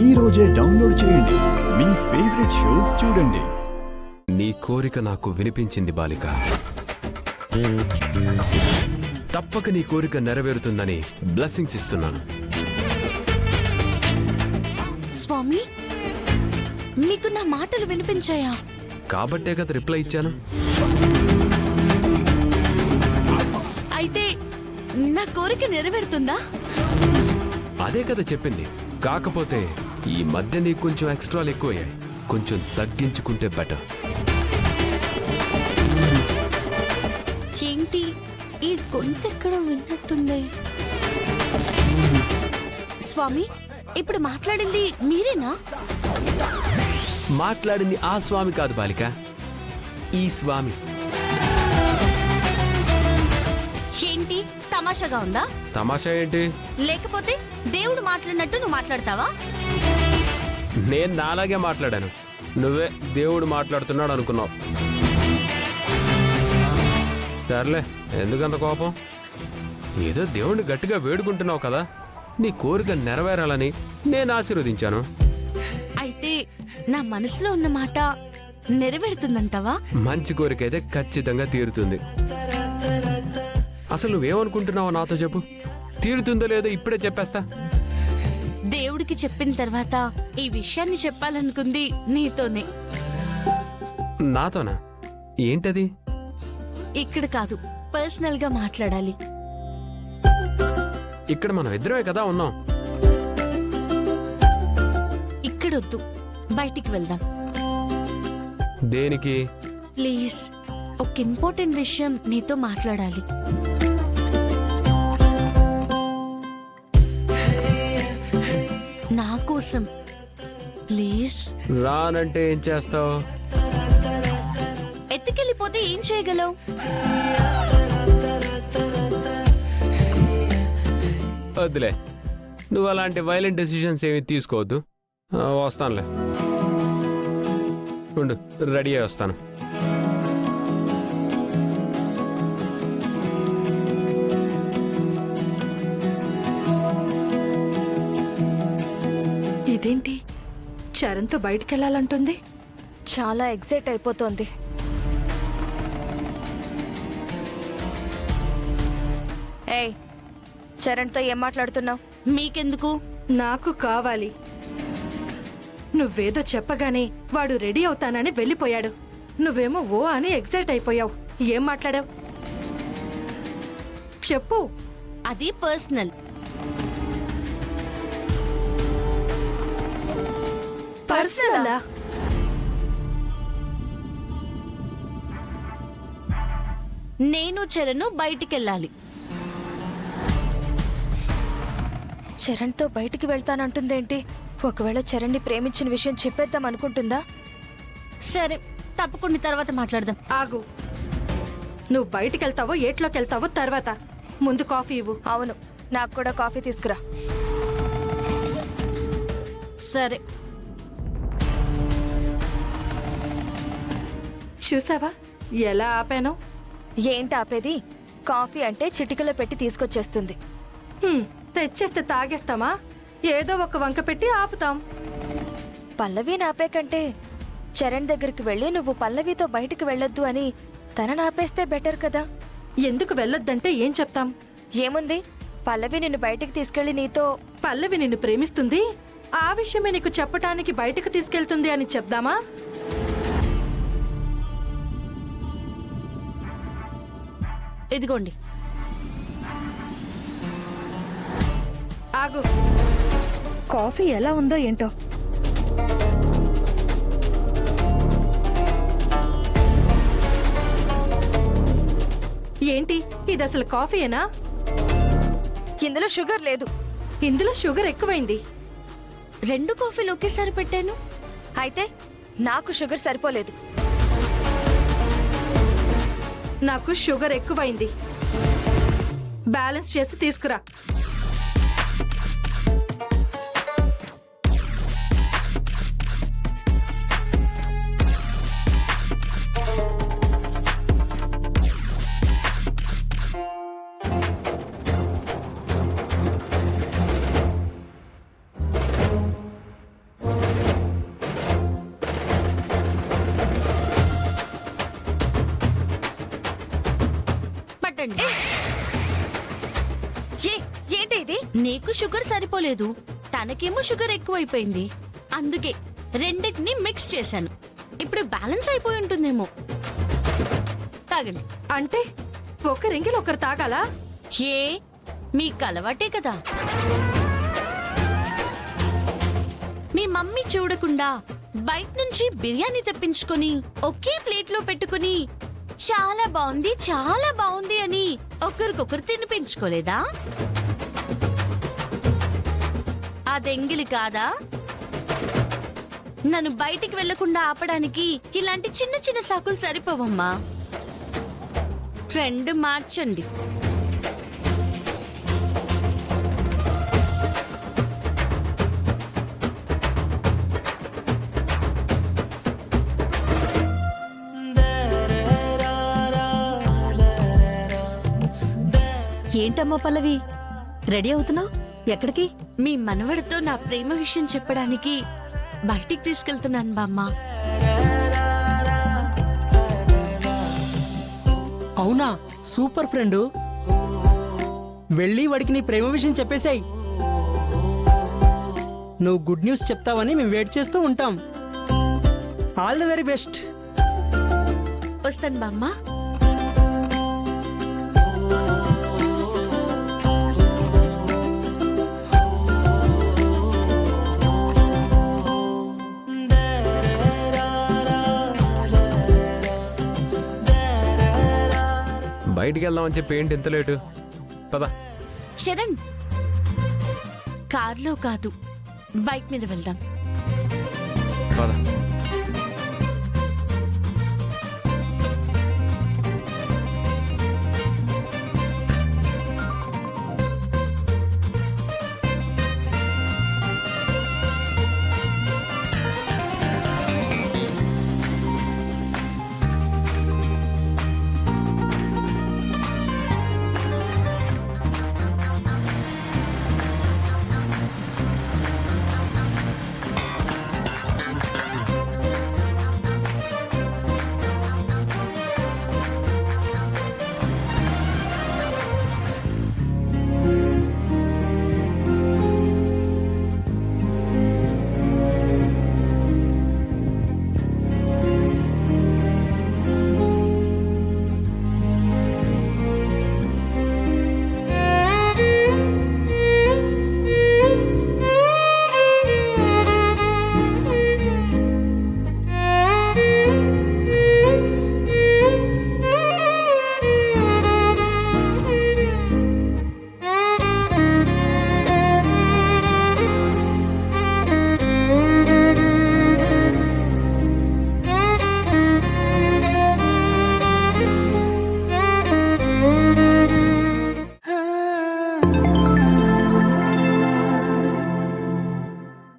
ఈ రోజే డౌన్లోడ్ చేయండి. మీ ఫేవరెట్ షోస్ చూడండి. నీ కోరిక నాకు వినిపించింది బాలిక. తప్పక నీ కోరిక నెరవేరుతుందని బ్లెస్సింగ్స్ ఇస్తున్నాను. స్వామి, మీకు నా మాటలు వినిపించాయా? కాబట్టే కదా రిప్లై ఇచ్చాను. అయితే నా కోరిక నెరవేరుతుందా? అదే కదా చెప్పింది. కాకపోతే ఈ మధ్య నీకు కొంచెం ఎక్స్ట్రాలు ఎక్కువయ్యాయి. కొంచెం తగ్గించుకుంటే బెటర్. ఏంటి ఈ గొంతెక్కడో విన్నట్టుంది? స్వామి, ఇప్పుడు మాట్లాడింది మీరేనా? మాట్లాడింది ఆ స్వామి కాదు బాలిక, ఈ స్వామి. ఏంటి తమాషాగా ఉందా? తమాషా ఏంటి? లేకపోతే దేవుడు మాట్లాడినట్టు నువ్వు మాట్లాడతావా? నేను నాలాగే మాట్లాడాను. నువ్వే దేవుడు మాట్లాడుతున్నాడు అనుకున్నావు. సర్లే, ఎందుకంత కోపం? ఏదో దేవుణ్ణి గట్టిగా వేడుకుంటున్నావు కదా. నీ కోరిక నెరవేరాలని నేను ఆశీర్వదించాను. అయితే నా మనసులో ఉన్న మాట నెరవేరుతుందంటావా? మంచి కోరిక అయితే ఖచ్చితంగా తీరుతుంది. అసలు నువ్వేమనుకుంటున్నావో నాతో చెప్పు. తీరుతుందో లేదో ఇప్పుడే చెప్పేస్తా. దేవుడికి చెప్పిన తర్వాత ఈ విషయాన్ని చెప్పాలనుకుంది నీతోనే. నాతోనా? ఏంటది? ఇక్కడ కాదు, పర్సనల్ గా మాట్లాడాలి. ఇక్కడ మనం ఇద్దరమే కదా ఉన్నాం. ఇక్కడొద్దు, బయటికి వెళ్దాం. దేనికి? ప్లీజ్, ఒక ఇంపార్టెంట్ విషయం నీతో మాట్లాడాలి. నా కోసం ప్లీజ్. రానంటే ఏం చేస్తావు? ఎత్తుకెళ్ళిపోతే ఏం చేయగలవు? వద్దులే, నువ్వు అలాంటి వైలెంట్ డెసిషన్స్ ఏమి తీసుకోవద్దు. వస్తానులే, ఉండు, రెడీ అయ్యి వస్తాను. ఇదేంటి చరణ్తో బయటికెళ్ళాలంటుంది? చాలా ఎగ్జైట్ అయిపోతోంది. ఏయ్, చరణ్తో ఏం మాట్లాడుతున్నావు? మీకెందుకు? నాకు కావాలి. నువ్వేదో చెప్పగానే వాడు రెడీ అవుతానని వెళ్ళిపోయాడు. నువ్వేమో ఓ అని ఎగ్జైట్ అయిపోయావు. ఏం మాట్లాడావు చెప్పు. అది పర్సనల్. పర్సనలా? నేను చరణ్ బయటికెళ్ళాలి. చరణ్తో బయటికి వెళ్తానంటుందేంటి? ఒకవేళ చరణ్ని ప్రేమించిన విషయం చెప్పేద్దాం అనుకుంటుందా? సరే, తప్పకుండా తర్వాత మాట్లాడదాం. ఆగు. నువ్వు బయటికెళ్తావో ఏట్లోకెళ్తావో తర్వాత. ముందు కాఫీ ఇవ్వు. అవును, నాకు కూడా కాఫీ తీసుకురా. సరే. చూసావా ఎలా ఆపాను? ఏంటి ఆపేది? కాఫీ అంటే చిటికలో పెట్టి తీసుకొచ్చేస్తుంది. తెచ్చేస్తే తాగేస్తామా? ఏదో ఒక వంక పెట్టి ఆపుతాం. పల్లవిని ఆపే కంటే చరణ్ దగ్గరికి వెళ్ళి నువ్వు పల్లవితో బయటికి వెళ్ళొద్దు అని తనని ఆపేస్తే బెటర్ కదా. ఎందుకు వెళ్ళొద్దంటే ఏం చెప్తాం? ఏముంది, పల్లవి నిన్ను బయటికి తీసుకెళ్లి నీతో పల్లవి నిన్ను ప్రేమిస్తుంది, ఆ విషయమే నీకు చెప్పటానికి బయటకు తీసుకెళ్తుంది అని చెప్దామా? ఇదిగోండి. ఆగు. కాఫీ ఎలా ఉందో ఏంటో. ఏంటి ఇది అసలు కాఫీయేనా? ఇందులో షుగర్ లేదు. ఇందులో షుగర్ ఎక్కువైంది. 2 కాఫీలు ఒకేసారి పెట్టాను. అయితే నాకు షుగర్ సరిపోలేదు. నాకు షుగర్ ఎక్కువైంది. బ్యాలెన్స్ చేసి తీసుకురా. మార్చండి. ఏంటి ఇది? నీకు షుగర్ సరిపోలేదు, తనకేమో షుగర్ ఎక్కువైపోయింది. అందుకే రెండింటిని మిక్స్ చేశాను. ఇప్పుడు బ్యాలెన్స్ అయిపోయి ఉంటుందేమో. తాగండి. అంటే ఒకరింగిలు ఒకరు తాగాలా? ఏ మీకు అలవాటే కదా. మీ మమ్మీ చూడకుండా బయట నుంచి బిర్యానీ తెప్పించుకొని ఒకే ప్లేట్ లో పెట్టుకుని చాలా బాగుంది చాలా బాగుంది అని ఒకరికొకరు తినిపించుకోలేదా? అదెంగిలి కాదా? నన్ను బయటికి వెళ్లకుండా ఆపడానికి ఇలాంటి చిన్న చిన్న సాకులు సరిపోవమ్మా. ట్రెండ్ మార్చండి. ఏంటమ్మా పల్లవి, రెడీ అవుతున్నావు? ఎక్కడికి? మీ మనవడితో నా ప్రేమ విషయం చెప్పడానికి బయటికి తీసుకెళ్తున్నాను బామ్మ. అవునా? Super friend. వెళ్ళి వాడికి నీ ప్రేమ విషయం చెప్పేశాయి. నువ్వు గుడ్ న్యూస్ చెప్తావని మేము వెయిట్ చేస్తూ ఉంటాం. All the very best. వస్తాను బామ్మ. బయటికి వెళ్దామని చెప్పి ఏంటి ఇంత లేటు? పదా. శరణ్, కార్లో కాదు బైక్ మీద వెళ్దాం. పద.